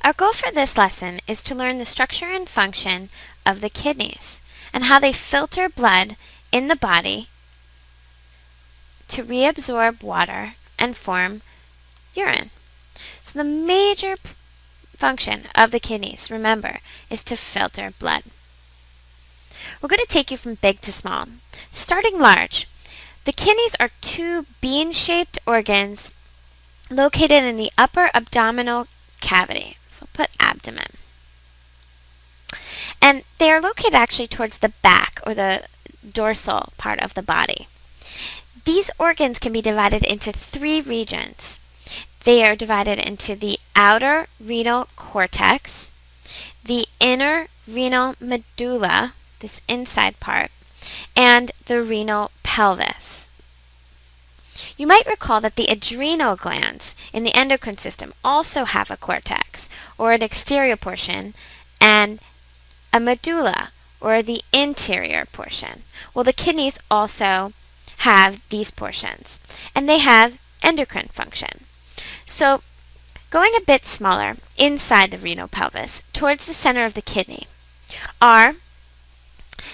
Our goal for this lesson is to learn the structure and function of the kidneys and how they filter blood in the body to reabsorb water and form urine. So the major function of the kidneys, remember, is to filter blood. We're going to take you from big to small. Starting large, the kidneys are two bean-shaped organs located in the upper abdominal cavity. So put abdomen. And they are located actually towards the back or the dorsal part of the body. These organs can be divided into three regions. They are divided into the outer renal cortex, the inner renal medulla, this inside part, and the renal pelvis. You might recall that the adrenal glands in the endocrine system also have a cortex, or an exterior portion, and a medulla, or the interior portion. Well, the kidneys also have these portions, and they have endocrine function. So, going a bit smaller, inside the renal pelvis, towards the center of the kidney, are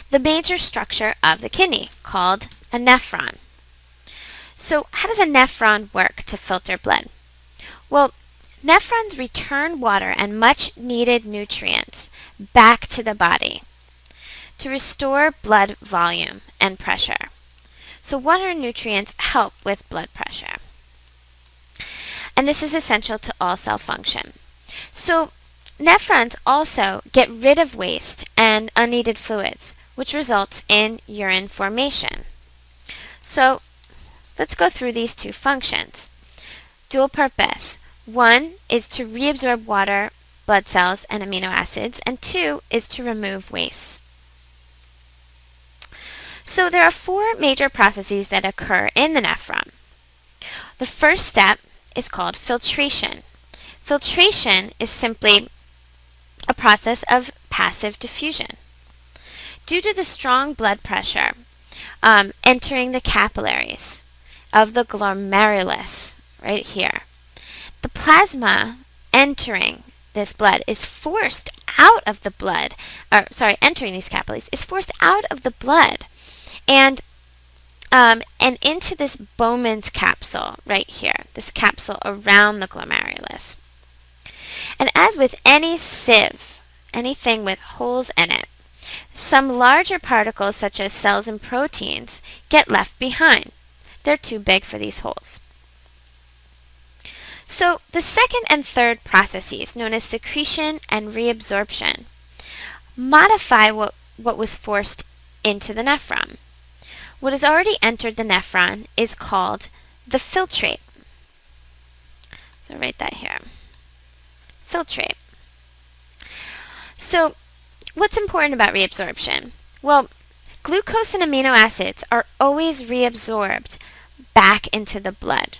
the major structure of the kidney, called a nephron. So, how does a nephron work to filter blood? Well, nephrons return water and much needed nutrients back to the body to restore blood volume and pressure. So, water and nutrients help with blood pressure. And this is essential to all cell function. So, nephrons also get rid of waste and unneeded fluids, which results in urine formation. So, let's go through these two functions. Dual purpose. One is to reabsorb water, blood cells, and amino acids, and two is to remove waste. So there are four major processes that occur in the nephron. The first step is called filtration. Filtration is simply a process of passive diffusion. Due to the strong blood pressure entering the capillaries of the glomerulus, right here, the plasma entering this blood is forced out of the blood, entering these capillaries is forced out of the blood and into this Bowman's capsule right here, this capsule around the glomerulus. And as with any sieve, anything with holes in it, some larger particles such as cells and proteins get left behind. They're too big for these holes. So the second and third processes, known as secretion and reabsorption, modify what was forced into the nephron. What has already entered the nephron is called the filtrate. So write that here. Filtrate. So what's important about reabsorption? Well, glucose and amino acids are always reabsorbed back into the blood.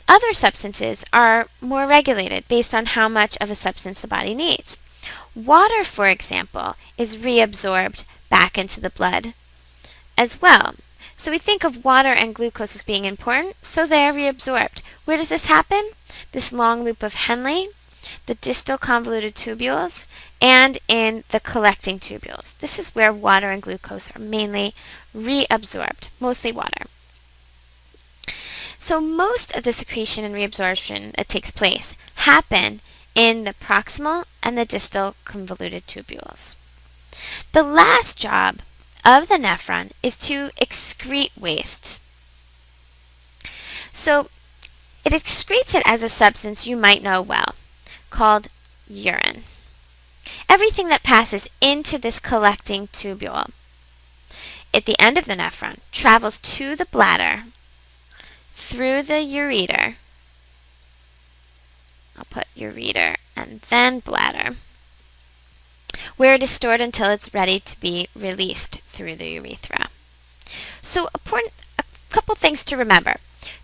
Other substances are more regulated based on how much of a substance the body needs. Water, for example, is reabsorbed back into the blood as well. So we think of water and glucose as being important, so they are reabsorbed. Where does this happen? This long loop of Henle, the distal convoluted tubules, and in the collecting tubules. This is where water and glucose are mainly reabsorbed, mostly water. So most of the secretion and reabsorption that takes place happen in the proximal and the distal convoluted tubules. The last job of the nephron is to excrete wastes. So it excretes it as a substance you might know well, called urine. Everything that passes into this collecting tubule at the end of the nephron travels to the bladder through the ureter. I'll put ureter and then bladder, where it is stored until it's ready to be released through the urethra. So a couple things to remember.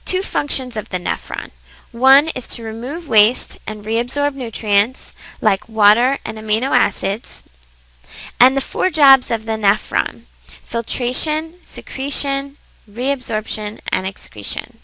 Two functions of the nephron. One is to remove waste and reabsorb nutrients like water and amino acids. And the four jobs of the nephron: filtration, secretion, reabsorption, and excretion.